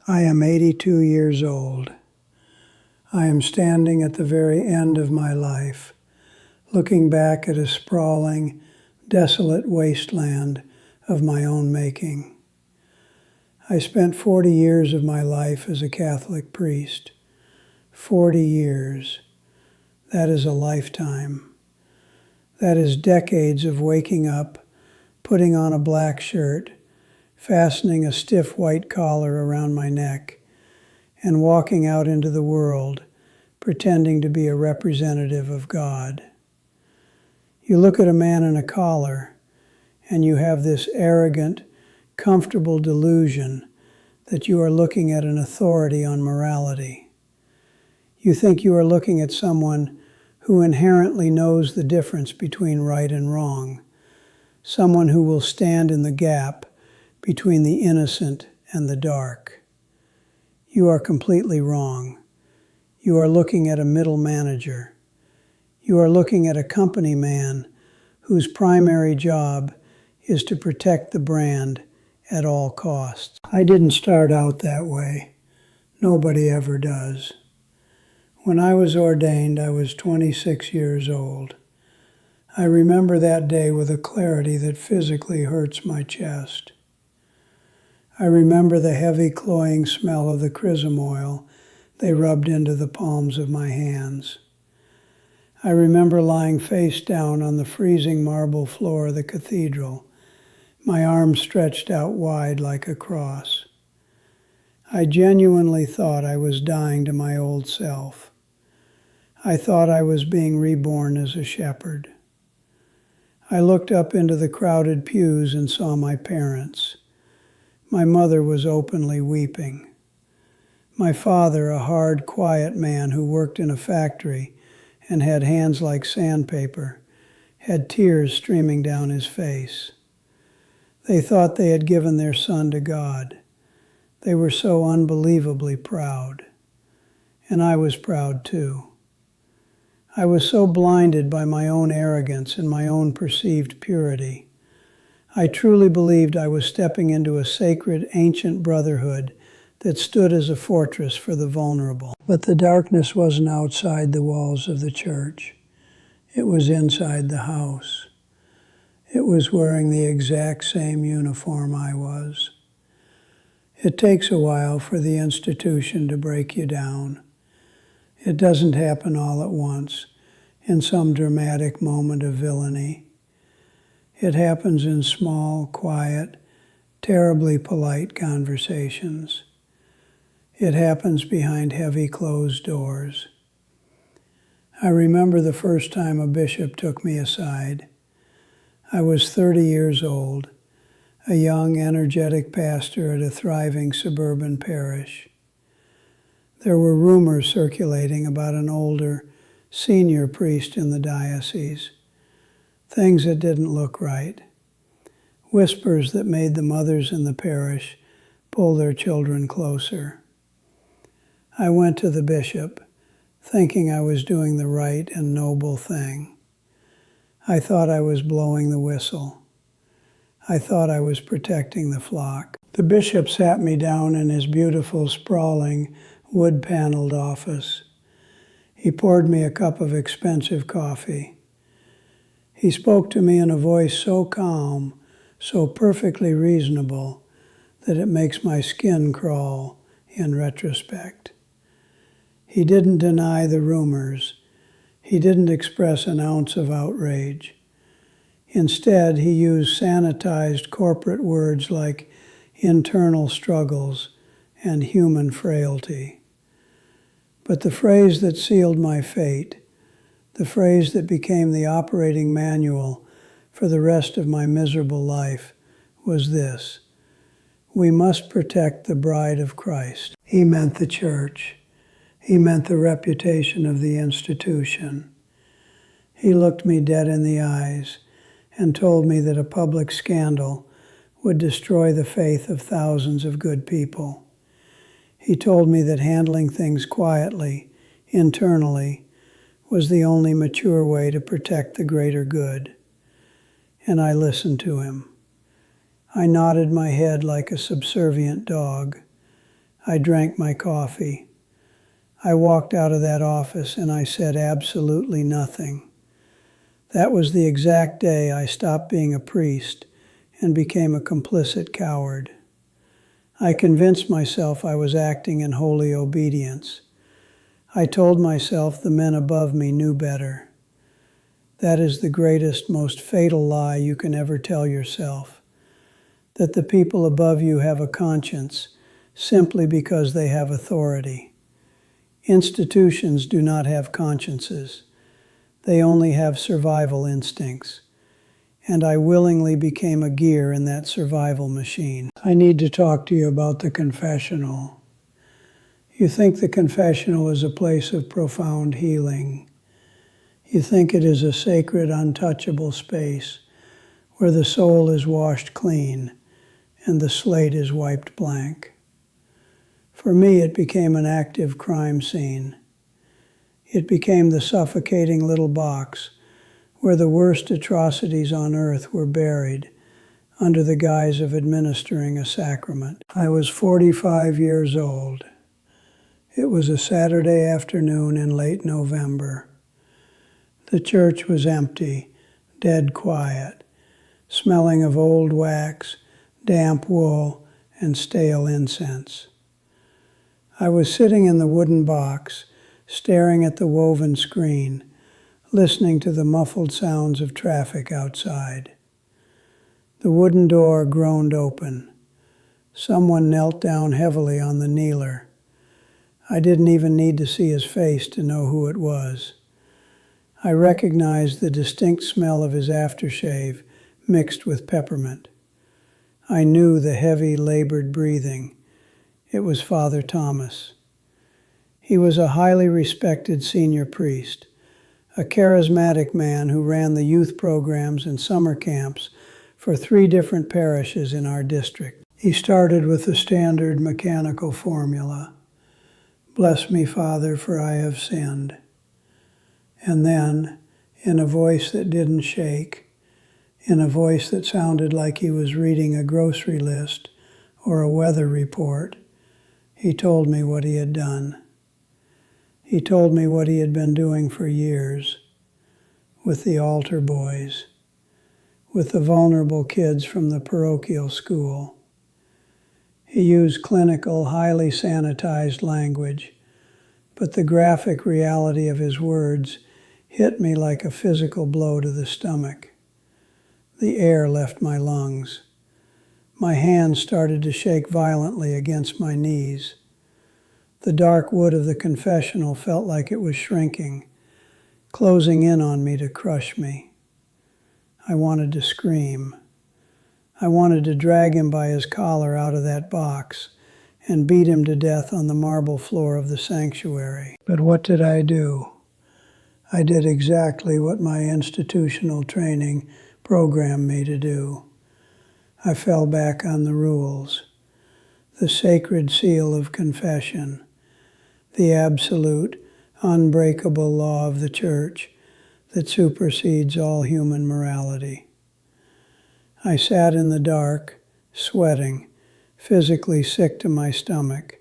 I am 82 years old. I am standing at the very end of my life, looking back at a sprawling, desolate wasteland of my own making. I spent 40 years of my life as a Catholic priest. 40 years. That is a lifetime. That is decades of waking up, putting on a black shirt, fastening a stiff white collar around my neck, and walking out into the world, pretending to be a representative of God. You look at a man in a collar, and you have this arrogant, comfortable delusion that you are looking at an authority on morality. You think you are looking at someone who inherently knows the difference between right and wrong, someone who will stand in the gap between the innocent and the dark. You are completely wrong. You are looking at a middle manager. You are looking at a company man whose primary job is to protect the brand at all costs. I didn't start out that way. Nobody ever does. When I was ordained, I was 26 years old. I remember that day with a clarity that physically hurts my chest. I remember the heavy, cloying smell of the chrism oil they rubbed into the palms of my hands. I remember lying face down on the freezing marble floor of the cathedral, my arms stretched out wide like a cross. I genuinely thought I was dying to my old self. I thought I was being reborn as a shepherd. I looked up into the crowded pews and saw my parents. My mother was openly weeping. My father, a hard, quiet man who worked in a factory and had hands like sandpaper, had tears streaming down his face. They thought they had given their son to God. They were so unbelievably proud. And I was proud too. I was so blinded by my own arrogance and my own perceived purity. I truly believed I was stepping into a sacred, ancient brotherhood that stood as a fortress for the vulnerable. But the darkness wasn't outside the walls of the church. It was inside the house. It was wearing the exact same uniform I was. It takes a while for the institution to break you down. It doesn't happen all at once, in some dramatic moment of villainy. It happens in small, quiet, terribly polite conversations. It happens behind heavy closed doors. I remember the first time a bishop took me aside. I was 30 years old, a young, energetic pastor at a thriving suburban parish. There were rumors circulating about an older, senior priest in the diocese, things that didn't look right, whispers that made the mothers in the parish pull their children closer. I went to the bishop, thinking I was doing the right and noble thing. I thought I was blowing the whistle. I thought I was protecting the flock. The bishop sat me down in his beautiful, sprawling, wood-paneled office. He poured me a cup of expensive coffee. He spoke to me in a voice so calm, so perfectly reasonable, that it makes my skin crawl in retrospect. He didn't deny the rumors. He didn't express an ounce of outrage. Instead, he used sanitized corporate words like internal struggles and human frailty. But the phrase that sealed my fate, the phrase that became the operating manual for the rest of my miserable life, was this: we must protect the bride of Christ. He meant the church. He meant the reputation of the institution. He looked me dead in the eyes and told me that a public scandal would destroy the faith of thousands of good people. He told me that handling things quietly, internally, was the only mature way to protect the greater good. And I listened to him. I nodded my head like a subservient dog. I drank my coffee. I walked out of that office and I said absolutely nothing. That was the exact day I stopped being a priest and became a complicit coward. I convinced myself I was acting in holy obedience. I told myself the men above me knew better. That is the greatest, most fatal lie you can ever tell yourself, that the people above you have a conscience simply because they have authority. Institutions do not have consciences. They only have survival instincts. And I willingly became a gear in that survival machine. I need to talk to you about the confessional. You think the confessional is a place of profound healing. You think it is a sacred, untouchable space where the soul is washed clean and the slate is wiped blank. For me, it became an active crime scene. It became the suffocating little box where the worst atrocities on earth were buried under the guise of administering a sacrament. I was 45 years old. It was a Saturday afternoon in late November. The church was empty, dead quiet, smelling of old wax, damp wool, and stale incense. I was sitting in the wooden box, staring at the woven screen, listening to the muffled sounds of traffic outside. The wooden door groaned open. Someone knelt down heavily on the kneeler. I didn't even need to see his face to know who it was. I recognized the distinct smell of his aftershave mixed with peppermint. I knew the heavy, labored breathing. It was Father Thomas. He was a highly respected senior priest, a charismatic man who ran the youth programs and summer camps for 3 different parishes in our district. He started with the standard mechanical formula, "Bless me, Father, for I have sinned." And then, in a voice that didn't shake, in a voice that sounded like he was reading a grocery list or a weather report, he told me what he had done. He told me what he had been doing for years with the altar boys, with the vulnerable kids from the parochial school. He used clinical, highly sanitized language, but the graphic reality of his words hit me like a physical blow to the stomach. The air left my lungs. My hands started to shake violently against my knees. The dark wood of the confessional felt like it was shrinking, closing in on me to crush me. I wanted to scream. I wanted to drag him by his collar out of that box and beat him to death on the marble floor of the sanctuary. But what did I do? I did exactly what my institutional training programmed me to do. I fell back on the rules, the sacred seal of confession, the absolute, unbreakable law of the church that supersedes all human morality. I sat in the dark, sweating, physically sick to my stomach,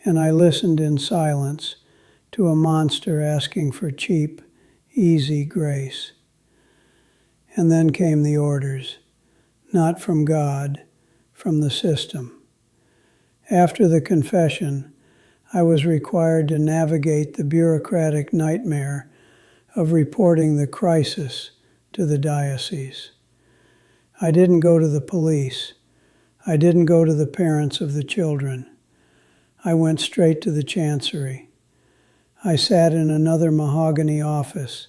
and I listened in silence to a monster asking for cheap, easy grace. And then came the orders, not from God, from the system. After the confession, I was required to navigate the bureaucratic nightmare of reporting the crisis to the diocese. I didn't go to the police. I didn't go to the parents of the children. I went straight to the chancery. I sat in another mahogany office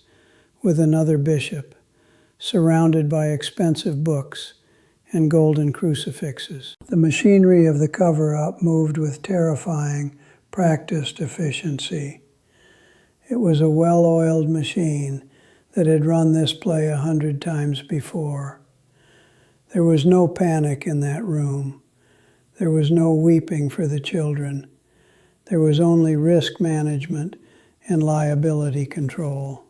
with another bishop, surrounded by expensive books and golden crucifixes. The machinery of the cover-up moved with terrifying, practiced efficiency. It was a well-oiled machine that had run this play 100 times before. There was no panic in that room. There was no weeping for the children. There was only risk management and liability control.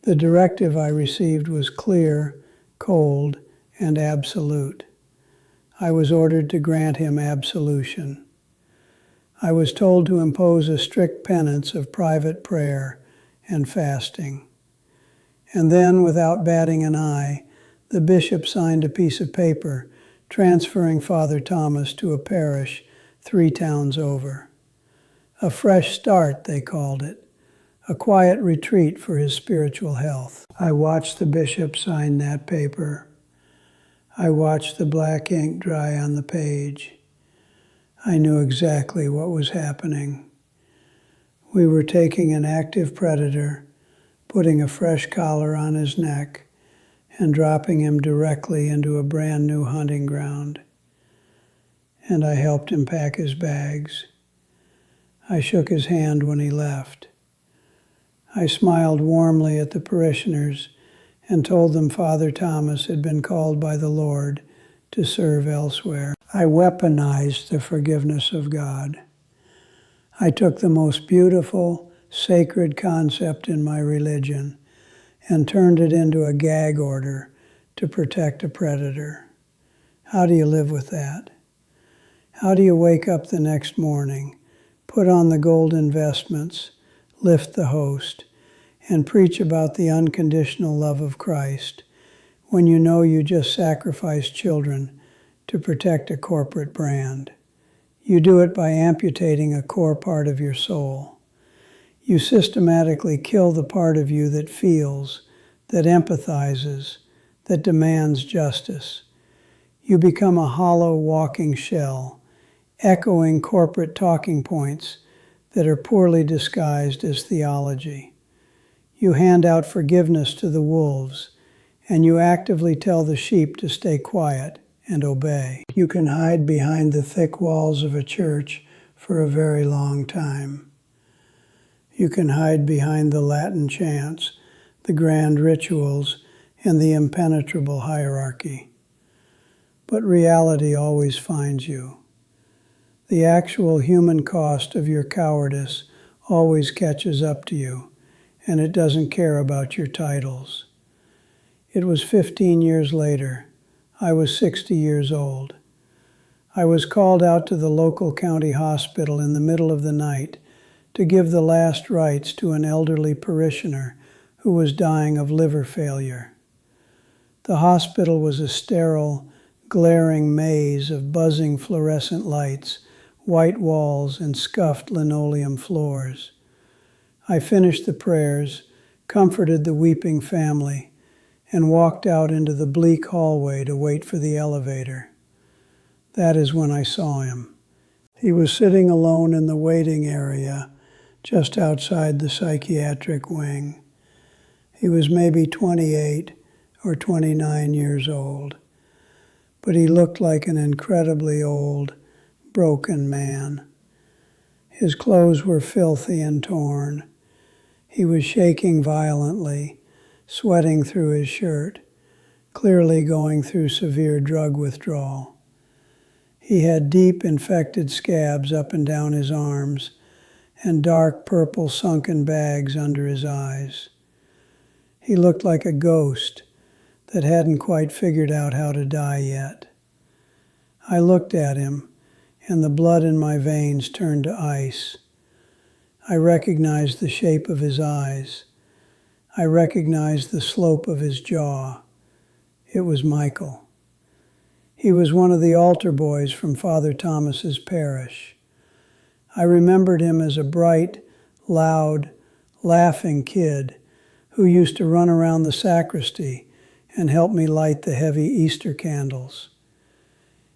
The directive I received was clear, cold, and absolute. I was ordered to grant him absolution. I was told to impose a strict penance of private prayer and fasting. And then, without batting an eye, the bishop signed a piece of paper transferring Father Thomas to a parish 3 towns over. A fresh start, they called it, a quiet retreat for his spiritual health. I watched the bishop sign that paper. I watched the black ink dry on the page. I knew exactly what was happening. We were taking an active predator, putting a fresh collar on his neck, and dropping him directly into a brand new hunting ground. And I helped him pack his bags. I shook his hand when he left. I smiled warmly at the parishioners and told them Father Thomas had been called by the Lord to serve elsewhere. I weaponized the forgiveness of God. I took the most beautiful, sacred concept in my religion and turned it into a gag order to protect a predator. How do you live with that? How do you wake up the next morning, put on the golden vestments, lift the host, and preach about the unconditional love of Christ when you know you just sacrificed children to protect a corporate brand? You do it by amputating a core part of your soul. You systematically kill the part of you that feels, that empathizes, that demands justice. You become a hollow walking shell, echoing corporate talking points that are poorly disguised as theology. You hand out forgiveness to the wolves, and you actively tell the sheep to stay quiet and obey. You can hide behind the thick walls of a church for a very long time. You can hide behind the Latin chants, the grand rituals, and the impenetrable hierarchy. But reality always finds you. The actual human cost of your cowardice always catches up to you, and it doesn't care about your titles. It was 15 years later. I was 60 years old. I was called out to the local county hospital in the middle of the night to give the last rites to an elderly parishioner who was dying of liver failure. The hospital was a sterile, glaring maze of buzzing fluorescent lights, white walls, and scuffed linoleum floors. I finished the prayers, comforted the weeping family, and walked out into the bleak hallway to wait for the elevator. That is when I saw him. He was sitting alone in the waiting area, just outside the psychiatric wing. He was maybe 28 or 29 years old, but he looked like an incredibly old, broken man. His clothes were filthy and torn. He was shaking violently, sweating through his shirt, clearly going through severe drug withdrawal. He had deep infected scabs up and down his arms and dark purple sunken bags under his eyes. He looked like a ghost that hadn't quite figured out how to die yet. I looked at him, and the blood in my veins turned to ice. I recognized the shape of his eyes. I recognized the slope of his jaw. It was Michael. He was one of the altar boys from Father Thomas's parish. I remembered him as a bright, loud, laughing kid who used to run around the sacristy and help me light the heavy Easter candles.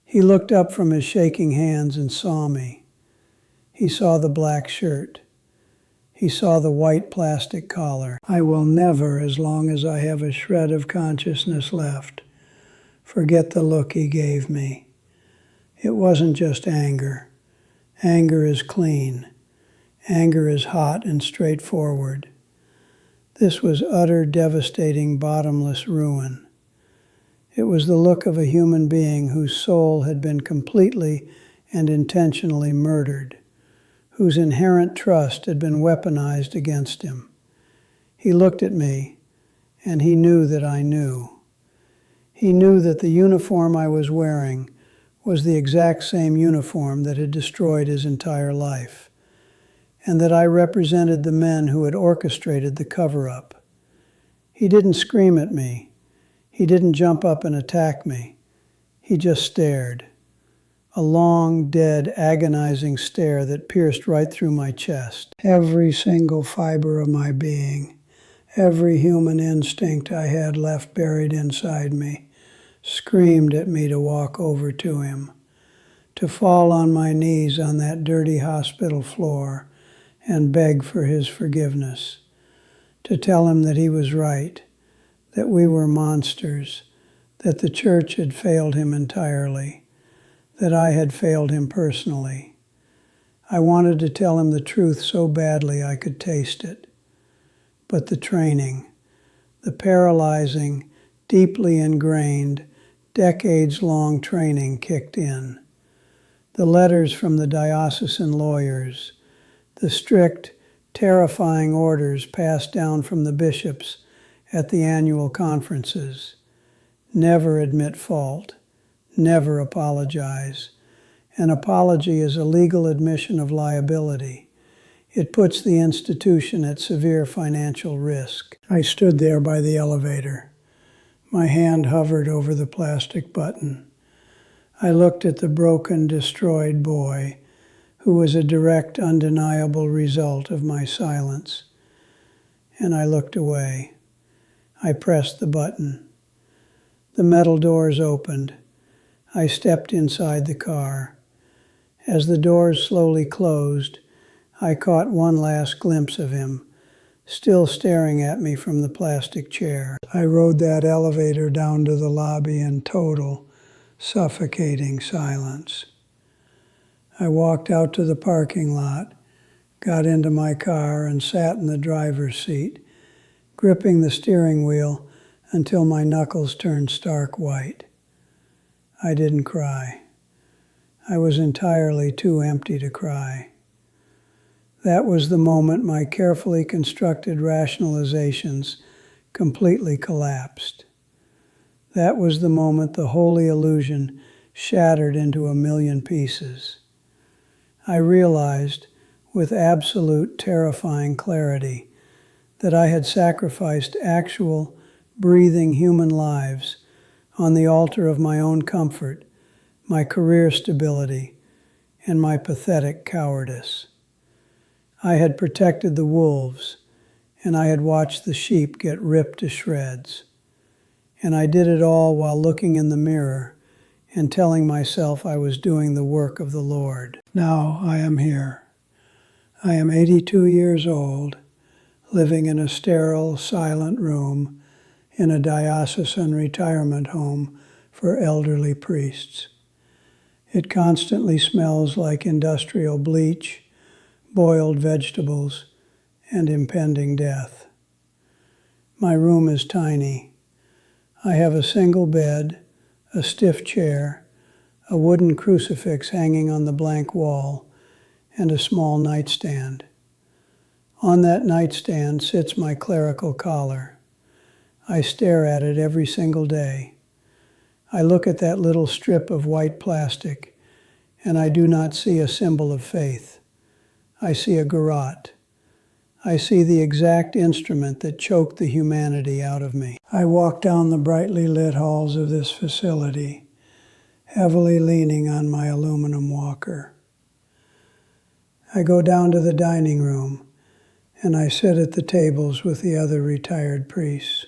He looked up from his shaking hands and saw me. He saw the black shirt. He saw the white plastic collar. I will never, as long as I have a shred of consciousness left, forget the look he gave me. It wasn't just anger. Anger is clean. Anger is hot and straightforward. This was utter, devastating, bottomless ruin. It was the look of a human being whose soul had been completely and intentionally murdered, whose inherent trust had been weaponized against him. He looked at me, and he knew that I knew. He knew that the uniform I was wearing was the exact same uniform that had destroyed his entire life, and that I represented the men who had orchestrated the cover-up. He didn't scream at me. He didn't jump up and attack me. He just stared. A long, dead, agonizing stare that pierced right through my chest. Every single fiber of my being, every human instinct I had left buried inside me, screamed at me to walk over to him, to fall on my knees on that dirty hospital floor and beg for his forgiveness, to tell him that he was right, that we were monsters, that the church had failed him entirely, that I had failed him personally. I wanted to tell him the truth so badly I could taste it. But the training, the paralyzing, deeply ingrained, decades-long training kicked in. The letters from the diocesan lawyers, the strict, terrifying orders passed down from the bishops at the annual conferences. Never admit fault. Never apologize. An apology is a legal admission of liability. It puts the institution at severe financial risk. I stood there by the elevator. My hand hovered over the plastic button. I looked at the broken, destroyed boy, who was a direct, undeniable result of my silence. And I looked away. I pressed the button. The metal doors opened. I stepped inside the car. As the doors slowly closed, I caught one last glimpse of him, still staring at me from the plastic chair. I rode that elevator down to the lobby in total, suffocating silence. I walked out to the parking lot, got into my car, and sat in the driver's seat, gripping the steering wheel until my knuckles turned stark white. I didn't cry. I was entirely too empty to cry. That was the moment my carefully constructed rationalizations completely collapsed. That was the moment the holy illusion shattered into a million pieces. I realized, with absolute terrifying clarity, that I had sacrificed actual, breathing human lives on the altar of my own comfort, my career stability, and my pathetic cowardice. I had protected the wolves, and I had watched the sheep get ripped to shreds. And I did it all while looking in the mirror and telling myself I was doing the work of the Lord. Now I am here. I am 82 years old, living in a sterile, silent room in a diocesan retirement home for elderly priests. It constantly smells like industrial bleach, boiled vegetables, and impending death. My room is tiny. I have a single bed, a stiff chair, a wooden crucifix hanging on the blank wall, and a small nightstand. On that nightstand sits my clerical collar. I stare at it every single day. I look at that little strip of white plastic, and I do not see a symbol of faith. I see a garrote. I see the exact instrument that choked the humanity out of me. I walk down the brightly lit halls of this facility, heavily leaning on my aluminum walker. I go down to the dining room, and I sit at the tables with the other retired priests,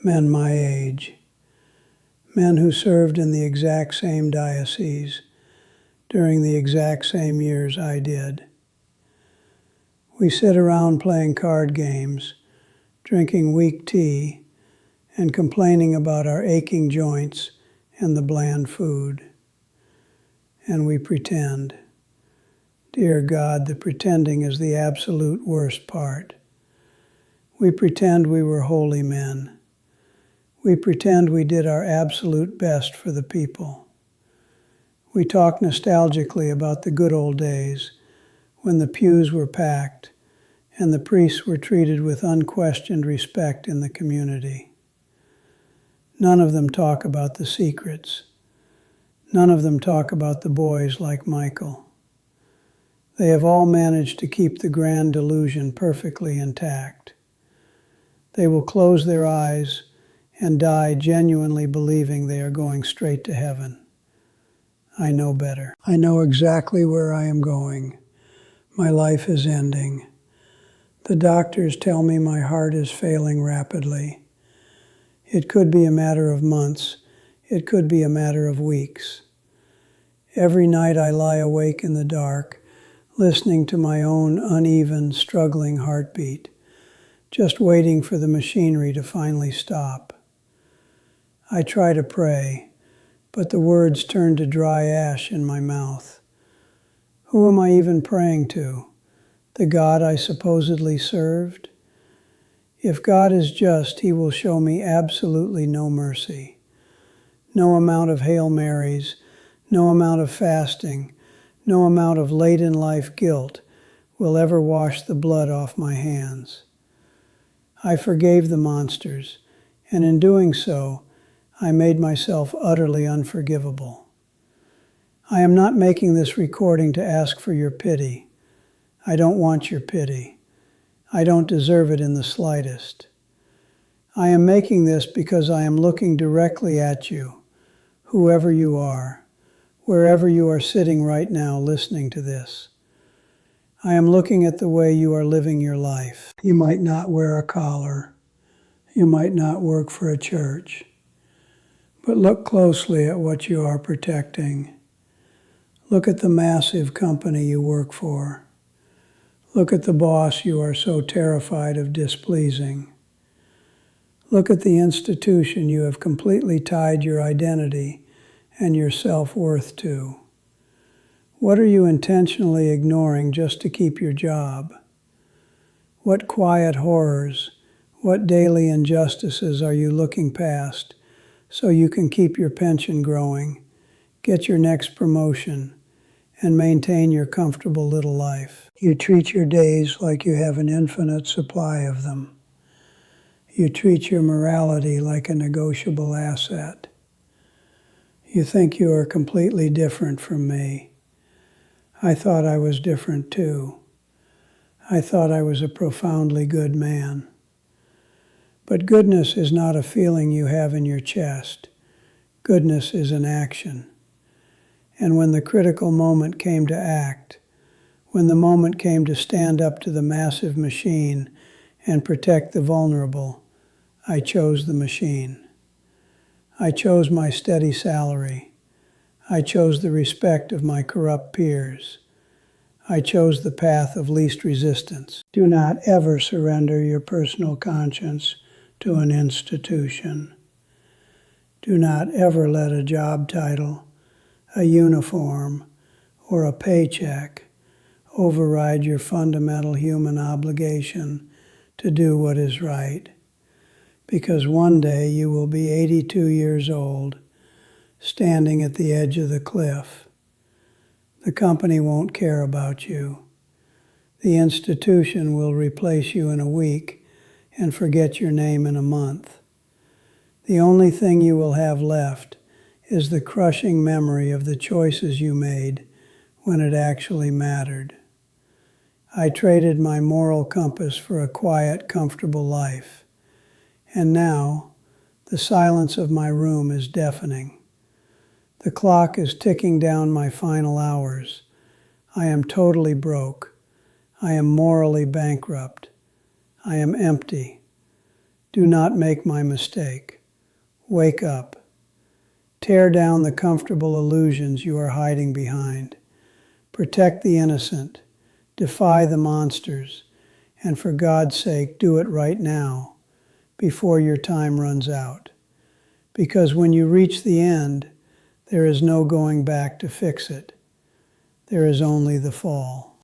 men my age, men who served in the exact same diocese during the exact same years I did. We sit around playing card games, drinking weak tea, and complaining about our aching joints and the bland food. And we pretend. Dear God, the pretending is the absolute worst part. We pretend we were holy men. We pretend we did our absolute best for the people. We talk nostalgically about the good old days when the pews were packed and the priests were treated with unquestioned respect in the community. None of them talk about the secrets. None of them talk about the boys like Michael. They have all managed to keep the grand delusion perfectly intact. They will close their eyes and die genuinely believing they are going straight to heaven. I know better. I know exactly where I am going. My life is ending. The doctors tell me my heart is failing rapidly. It could be a matter of months. It could be a matter of weeks. Every night I lie awake in the dark, listening to my own uneven, struggling heartbeat, just waiting for the machinery to finally stop. I try to pray, but the words turn to dry ash in my mouth. Who am I even praying to? The God I supposedly served? If God is just, He will show me absolutely no mercy. No amount of Hail Marys, no amount of fasting, no amount of late-in-life guilt will ever wash the blood off my hands. I forgave the monsters, and in doing so, I made myself utterly unforgivable. I am not making this recording to ask for your pity. I don't want your pity. I don't deserve it in the slightest. I am making this because I am looking directly at you, whoever you are, wherever you are sitting right now listening to this. I am looking at the way you are living your life. You might not wear a collar. You might not work for a church. But look closely at what you are protecting. Look at the massive company you work for. Look at the boss you are so terrified of displeasing. Look at the institution you have completely tied your identity and your self-worth to. What are you intentionally ignoring just to keep your job? What quiet horrors, what daily injustices are you looking past so you can keep your pension growing, get your next promotion, and maintain your comfortable little life? You treat your days like you have an infinite supply of them. You treat your morality like a negotiable asset. You think you are completely different from me. I thought I was different too. I thought I was a profoundly good man. But goodness is not a feeling you have in your chest. Goodness is an action. And when the critical moment came to act, when the moment came to stand up to the massive machine and protect the vulnerable, I chose the machine. I chose my steady salary. I chose the respect of my corrupt peers. I chose the path of least resistance. Do not ever surrender your personal conscience to an institution. Do not ever let a job title, a uniform, or a paycheck override your fundamental human obligation to do what is right. Because one day you will be 82 years old, standing at the edge of the cliff. The company won't care about you. The institution will replace you in a week and forget your name in a month. The only thing you will have left is the crushing memory of the choices you made when it actually mattered. I traded my moral compass for a quiet, comfortable life. And now, the silence of my room is deafening. The clock is ticking down my final hours. I am totally broke. I am morally bankrupt. I am empty. Do not make my mistake. Wake up. Tear down the comfortable illusions you are hiding behind. Protect the innocent. Defy the monsters. And for God's sake, do it right now, before your time runs out. Because when you reach the end, there is no going back to fix it. There is only the fall.